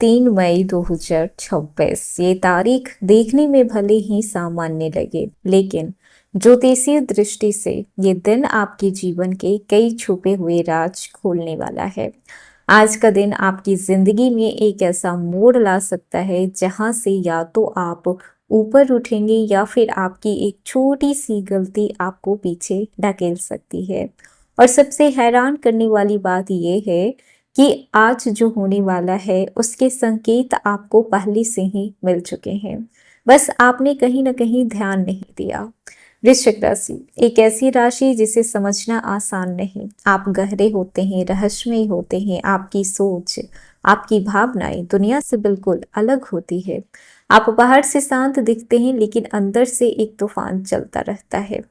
3 मई 2026। ये तारीख देखने में भले ही सामान्य लगे, लेकिन ज्योतिषीय दृष्टि से ये दिन आपके जीवन के कई छुपे हुए राज खोलने वाला है। आज का दिन आपकी जिंदगी में एक ऐसा मोड़ ला सकता है जहां से या तो आप ऊपर उठेंगे या फिर आपकी एक छोटी सी गलती आपको पीछे ढकेल सकती है। और सबसे हैरान करने वाली बात यह है कि आज जो होने वाला है उसके संकेत आपको पहले से ही मिल चुके हैं, बस आपने कहीं ना कहीं ध्यान नहीं दिया। वृश्चिक राशि एक ऐसी राशि जिसे समझना आसान नहीं। आप गहरे होते हैं, रहस्यमय होते हैं, आपकी सोच, आपकी भावनाएं दुनिया से बिल्कुल अलग होती है। आप बाहर से शांत दिखते हैं लेकिन अंदर से एक तूफान चलता रहता है।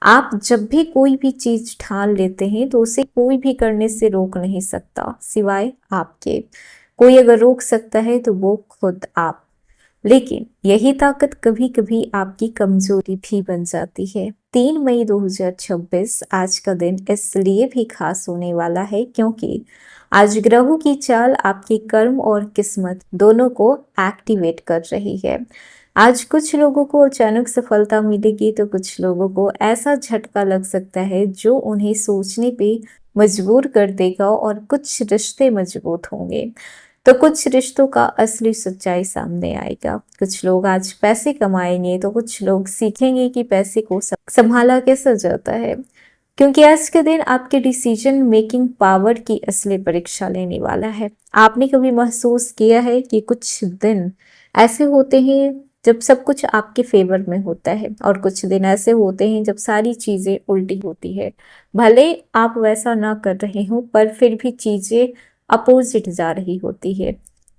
आप जब भी कोई भी चीज ठान लेते हैं तो उसे कोई भी करने से रोक नहीं सकता सिवाय आपके। कोई अगर रोक सकता है तो वो खुद आप। लेकिन यही ताकत कभी कभी आपकी कमजोरी भी बन जाती है। 3 मई 2026 आज का दिन इसलिए भी खास होने वाला है क्योंकि आज ग्रहों की चाल आपके कर्म और किस्मत दोनों को एक्टिवेट कर रही है। आज कुछ लोगों को अचानक सफलता मिलेगी तो कुछ लोगों को ऐसा झटका लग सकता है जो उन्हें सोचने पे मजबूर कर देगा, और कुछ रिश्ते मजबूत होंगे तो कुछ रिश्तों का असली सच्चाई सामने आएगा। कुछ लोग आज पैसे कमाएंगे तो कुछ लोग सीखेंगे कि पैसे को संभाला कैसे जाता है, क्योंकि आज के दिन आपके डिसीजन मेकिंग पावर की असली परीक्षा लेने वाला है। आपने कभी महसूस किया है कि कुछ दिन ऐसे होते हैं जब सब कुछ आपके फेवर में होता है, और कुछ दिन ऐसे होते हैं जब सारी चीजें उल्टी होती है। भले आप वैसा ना कर रहे हो पर फिर भी चीजें अपोजिट जा रही होती है।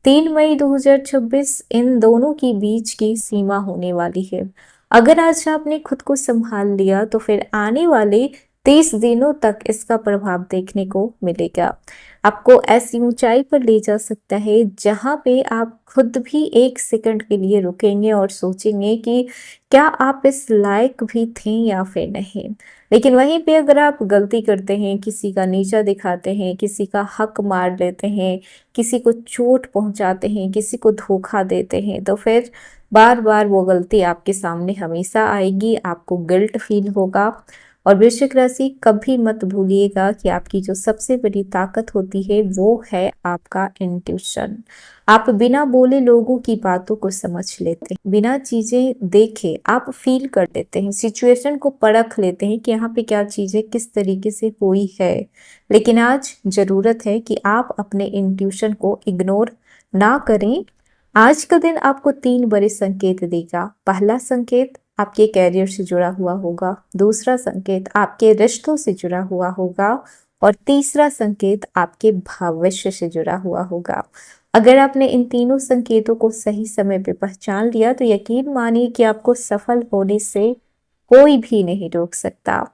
3 मई 2026 इन दोनों के बीच की सीमा होने वाली है। अगर आज आपने खुद को संभाल लिया तो फिर आने वाले 30 दिनों तक इसका प्रभाव देखने को मिलेगा। आपको ऐसी ऊंचाई पर ले जा सकता है जहां पे आप खुद भी एक सेकंड के लिए रुकेंगे और सोचेंगे कि क्या आप इस लायक भी थे या फिर नहीं। लेकिन वहीं पे अगर आप गलती करते हैं, किसी का नीचा दिखाते हैं, किसी का हक मार लेते हैं, किसी को चोट पहुंचाते हैं, किसी को धोखा देते हैं, तो फिर बार बार वो गलती आपके सामने हमेशा आएगी, आपको गिल्ट फील होगा। और वृश्चिक राशि कभी मत भूलिएगा कि आपकी जो सबसे बड़ी ताकत होती है वो है आपका इंट्यूशन। आप बिना बोले लोगों की बातों को समझ लेते हैं, बिना चीजें देखे आप फील कर लेते हैं, सिचुएशन को परख लेते हैं कि यहाँ पे क्या चीजें किस तरीके से हुई है। लेकिन आज जरूरत है कि आप अपने इंट्यूशन को इग्नोर ना करें। आज का दिन आपको 3 बड़े संकेत देगा। पहला संकेत आपके कैरियर से जुड़ा हुआ होगा, दूसरा संकेत आपके रिश्तों से जुड़ा हुआ होगा, और तीसरा संकेत आपके भविष्य से जुड़ा हुआ होगा। अगर आपने इन तीनों संकेतों को सही समय पे पहचान लिया तो यकीन मानिए कि आपको सफल होने से कोई भी नहीं रोक सकता।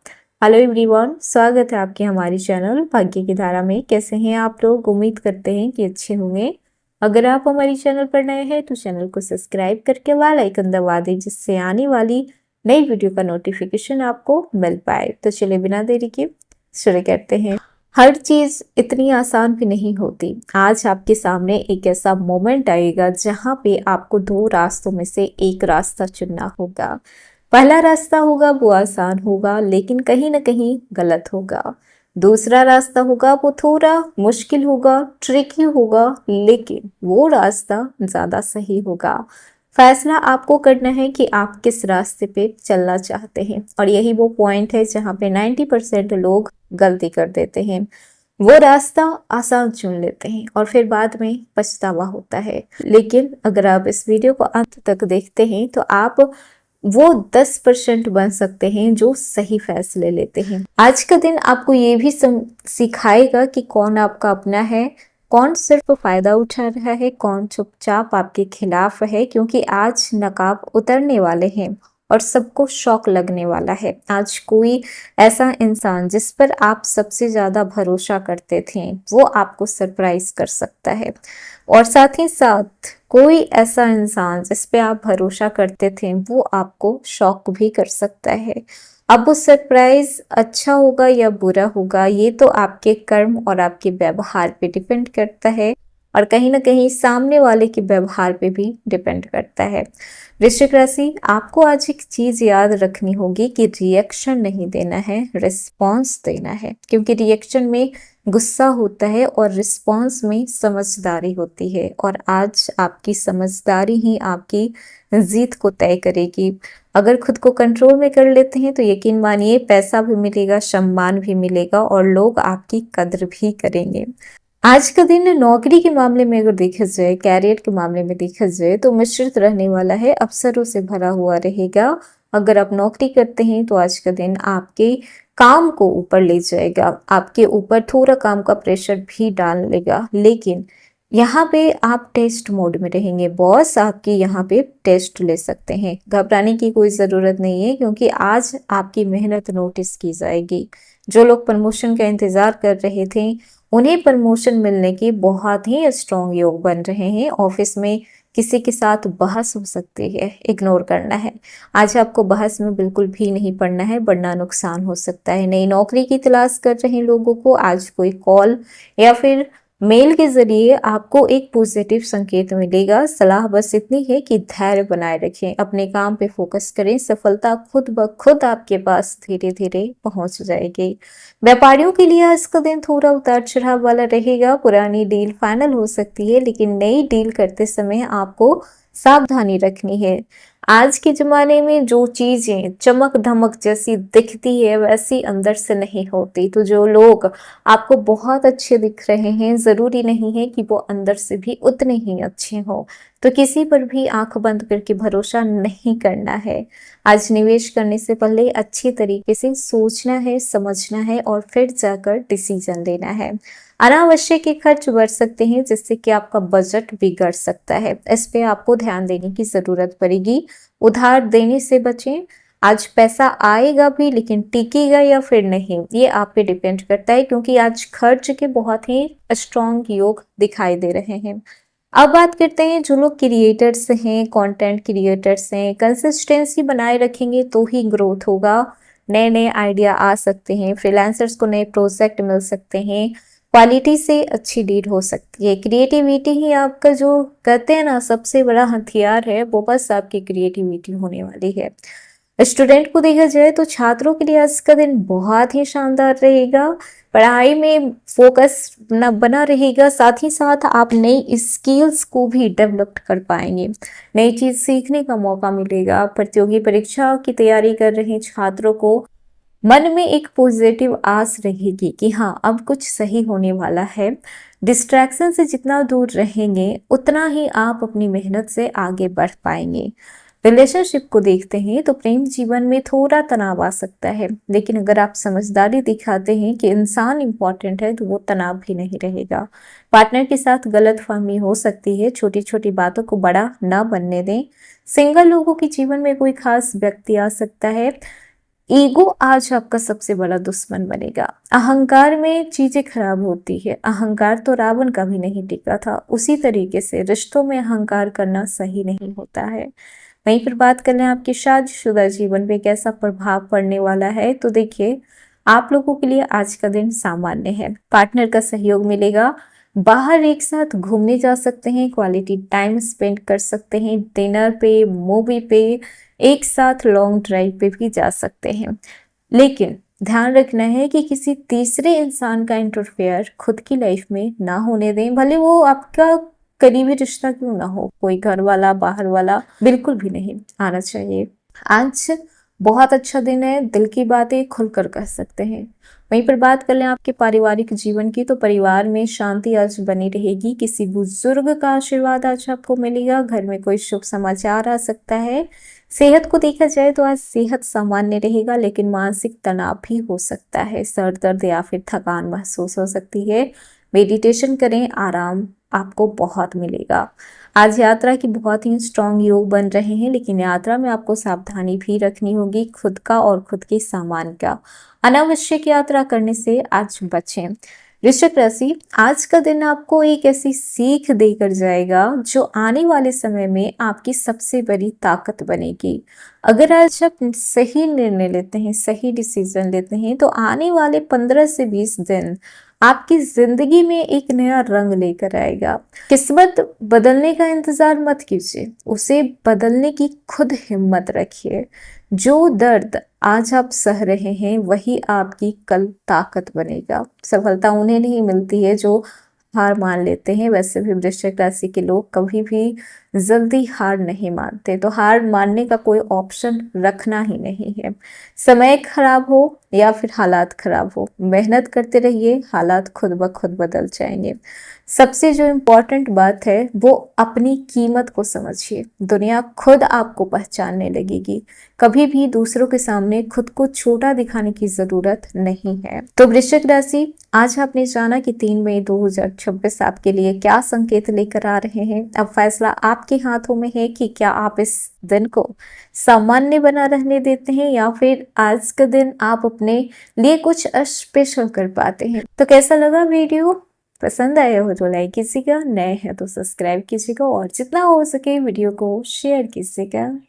हेलो एवरीवन, स्वागत है आपके हमारे चैनल भाग्य की धारा में। कैसे हैं आप लोग? उम्मीद करते हैं कि अच्छे होंगे। अगर आप हमारे चैनल पर नए हैं तो चैनल को सब्सक्राइब करके बेल आइकन दबा दें, जिससे आने वाली नई वीडियो का नोटिफिकेशन आपको मिल पाए। तो चलिए बिना देरी के शुरू करते हैं। हर चीज इतनी आसान भी नहीं होती। आज आपके सामने एक ऐसा मोमेंट आएगा जहां पे आपको 2 रास्तों में से एक रास्ता चुनना होगा। पहला रास्ता होगा वो आसान होगा लेकिन कहीं ना कहीं गलत होगा। दूसरा रास्ता होगा वो थोड़ा मुश्किल होगा, ट्रिकी होगा, लेकिन वो रास्ता ज्यादा सही होगा। फैसला आपको करना है कि आप किस रास्ते पे चलना चाहते हैं, और यही वो पॉइंट है जहाँ पे 90% लोग गलती कर देते हैं। वो रास्ता आसान चुन लेते हैं और फिर बाद में पछतावा होता है। लेकिन अगर आप इस वीडियो को अंत तक देखते हैं तो आप वो 10% बन सकते हैं जो सही फैसले लेते हैं। आज का दिन आपको ये भी सिखाएगा कि कौन आपका अपना है, कौन सिर्फ फायदा उठा रहा है, कौन चुपचाप आपके खिलाफ है, क्योंकि आज नकाब उतरने वाले हैं और सबको शौक लगने वाला है। आज कोई ऐसा इंसान जिस पर आप सबसे ज्यादा भरोसा करते थे वो आपको सरप्राइज कर सकता है, और साथ ही साथ कोई ऐसा इंसान जिस पे आप भरोसा करते थे वो आपको शॉक भी कर सकता है। अब वो सरप्राइज अच्छा होगा या बुरा होगा ये तो आपके कर्म और आपके व्यवहार पे डिपेंड करता है। और कहीं ना कहीं सामने वाले के व्यवहार पे भी डिपेंड करता है। वृश्चिक राशि, आपको आज एक चीज याद रखनी होगी कि रिएक्शन नहीं देना है, रिस्पॉन्स देना है, क्योंकि रिएक्शन में गुस्सा होता है और रिस्पॉन्स में समझदारी होती है। और आज आपकी समझदारी ही आपकी जीत को तय करेगी। अगर खुद को कंट्रोल में कर लेते हैं तो यकीन मानिए पैसा भी मिलेगा, सम्मान भी मिलेगा और लोग आपकी कद्र भी करेंगे। आज का दिन नौकरी के मामले में अगर देखा जाए, कैरियर के मामले में देखा जाए तो मिश्रित रहने वाला है, अवसरों से भरा हुआ रहेगा। अगर आप नौकरी करते हैं तो आज का दिन आपके काम को ऊपर ले जाएगा, आपके ऊपर थोड़ा काम का प्रेशर भी डाल लेगा, लेकिन यहाँ पे आप टेस्ट मोड में रहेंगे। बॉस आपकी यहाँ पे टेस्ट ले सकते हैं, घबराने की कोई ज़रूरत नहीं है, क्योंकि आज आपकी मेहनत नोटिस की जाएगी। जो लोग प्रमोशन का इंतज़ार कर रहे थे उन्हें प्रमोशन मिलने की बहुत ही स्ट्रॉन्ग योग बन रहे हैं। ऑफिस में किसी के साथ बहस हो सकती है, इग्नोर करना है। आज आपको बहस में बिल्कुल भी नहीं पड़ना है, वरना नुकसान हो सकता है। नई नौकरी की तलाश कर रहे लोगों को आज कोई कॉल या फिर मेल के जरिए आपको एक पॉजिटिव संकेत मिलेगा। सलाह बस इतनी है कि धैर्य बनाए रखें, अपने काम पे फोकस करें, सफलता खुद ब खुद आपके पास धीरे धीरे पहुंच जाएगी। व्यापारियों के लिए आज का दिन थोड़ा उतार चढ़ाव वाला रहेगा। पुरानी डील फाइनल हो सकती है, लेकिन नई डील करते समय आपको सावधानी रखनी है। आज के जमाने में जो चीजें चमक धमक जैसी दिखती है वैसी अंदर से नहीं होती। तो जो लोग आपको बहुत अच्छे दिख रहे हैं, जरूरी नहीं है कि वो अंदर से भी उतने ही अच्छे हों। तो किसी पर भी आंख बंद करके भरोसा नहीं करना है। आज निवेश करने से पहले अच्छी तरीके से सोचना है, समझना है और फिर जाकर डिसीजन लेना है। अनावश्यक के खर्च बढ़ सकते हैं, जिससे कि आपका बजट बिगड़ सकता है। इस पे आपको ध्यान देने की जरूरत पड़ेगी। उधार देने से बचें। आज पैसा आएगा भी, लेकिन टिकेगा या फिर नहीं, ये आप पे डिपेंड करता है, क्योंकि आज खर्च के बहुत ही स्ट्रॉन्ग योग दिखाई दे रहे हैं। अब बात करते हैं जो लोग क्रिएटर्स हैं, कंटेंट क्रिएटर्स हैं, कंसिस्टेंसी बनाए रखेंगे तो ही ग्रोथ होगा। नए नए आइडिया आ सकते हैं, फ्रीलांसर्स को नए प्रोजेक्ट मिल सकते हैं, क्वालिटी से अच्छी डील हो सकती है। क्रिएटिविटी ही आपका, जो कहते हैं ना, सबसे बड़ा हथियार है, वो बस आपकी क्रिएटिविटी होने वाली है। स्टूडेंट को देखा जाए तो छात्रों के लिए आज का दिन बहुत ही शानदार रहेगा। पढ़ाई में फोकस न बना रहेगा, साथ ही साथ आप नई स्किल्स को भी डेवलप कर पाएंगे, नई चीज सीखने का मौका मिलेगा। प्रतियोगी परीक्षा की तैयारी कर रहे छात्रों को मन में एक पॉजिटिव आस रहेगी कि हाँ, अब कुछ सही होने वाला है। डिस्ट्रैक्शन से जितना दूर रहेंगे उतना ही आप अपनी मेहनत से आगे बढ़ पाएंगे। रिलेशनशिप को देखते हैं तो प्रेम जीवन में थोड़ा तनाव आ सकता है, लेकिन अगर आप समझदारी दिखाते हैं कि इंसान इंपॉर्टेंट है तो वो तनाव भी नहीं रहेगा। पार्टनर के साथ गलतफहमी हो सकती है, छोटी छोटी बातों को बड़ा ना बनने दें। सिंगल लोगों के जीवन में कोई खास व्यक्ति आ सकता है। ईगो आज आपका सबसे बड़ा दुश्मन बनेगा। अहंकार में चीजें खराब होती है। अहंकार तो रावण का भी नहीं टिका था, उसी तरीके से रिश्तों में अहंकार करना सही नहीं होता है। वहीं पर बात कर लें आपके शादीशुदा जीवन पे कैसा प्रभाव पड़ने वाला है, तो देखिए, आप लोगों के लिए आज का दिन सामान्य है। पार्टनर का सहयोग मिलेगा, बाहर एक साथ घूमने जा सकते हैं, क्वालिटी टाइम स्पेंड कर सकते हैं, डिनर पे, मूवी पे, एक साथ लॉन्ग ड्राइव पे भी जा सकते हैं। लेकिन ध्यान रखना है कि किसी तीसरे इंसान का इंटरफेयर खुद की लाइफ में ना होने दें, भले वो आपका करीबी रिश्ता क्यों ना हो, कोई घर वाला, बाहर वाला, बिल्कुल भी नहीं आना चाहिए। आज बहुत अच्छा दिन है, दिल की बातें खुलकर कह सकते हैं। वहीं पर बात कर लें आपके पारिवारिक जीवन की, तो परिवार में शांति आज बनी रहेगी। किसी बुजुर्ग का आशीर्वाद आज आपको मिलेगा, घर में कोई शुभ समाचार आ सकता है। सेहत को देखा जाए तो आज सेहत सामान्य रहेगा, लेकिन मानसिक तनाव भी हो सकता है, सर दर्द या फिर थकान महसूस हो सकती है। मेडिटेशन करें, आराम आपको बहुत मिलेगा। आज यात्रा की बहुत ही स्ट्रॉन्ग योग बन रहे हैं, लेकिन यात्रा में आपको सावधानी भी रखनी होगी, खुद का और खुद के सामान का। अनावश्यक यात्रा करने से आज बचें। वृश्चिक राशि, आज का दिन आपको एक ऐसी सीख देकर जाएगा जो आने वाले समय में आपकी सबसे बड़ी ताकत बनेगी। अगर आज आप सही निर्णय लेते हैं, सही डिसीजन लेते हैं, तो आने वाले 15 से 20 दिन आपकी जिंदगी में एक नया रंग लेकर आएगा। किस्मत बदलने का इंतजार मत कीजिए, उसे बदलने की खुद हिम्मत रखिए। जो दर्द आज आप सह रहे हैं वही आपकी कल ताकत बनेगा। सफलता उन्हें नहीं मिलती है जो हार मान लेते हैं। वैसे भी वृश्चिक राशि के लोग कभी भी जल्दी हार नहीं मानते, तो हार मानने का कोई ऑप्शन रखना ही नहीं है। समय खराब हो या फिर हालात खराब हो, मेहनत करते रहिए, हालात खुद ब खुद बदल जाएंगे। सबसे जो इम्पोर्टेंट बात है वो अपनी कीमत को समझिए, दुनिया खुद आपको पहचानने लगेगी। कभी भी दूसरों के सामने खुद को छोटा दिखाने की जरूरत नहीं है। तो वृश्चिक राशि, आज आपने जाना कि 3 मई 2026 आपके लिए क्या संकेत लेकर आ रहे हैं। अब फैसला आपके हाथों में है कि क्या आप इस दिन को सामान्य बना रहने देते हैं या फिर आज का दिन आप अपने लिए कुछ स्पेशल कर पाते हैं। तो कैसा लगा वीडियो? पसंद आया हो तो लाइक कीजिएगा, नए हैं तो सब्सक्राइब कीजिएगा और जितना हो सके वीडियो को शेयर कीजिएगा।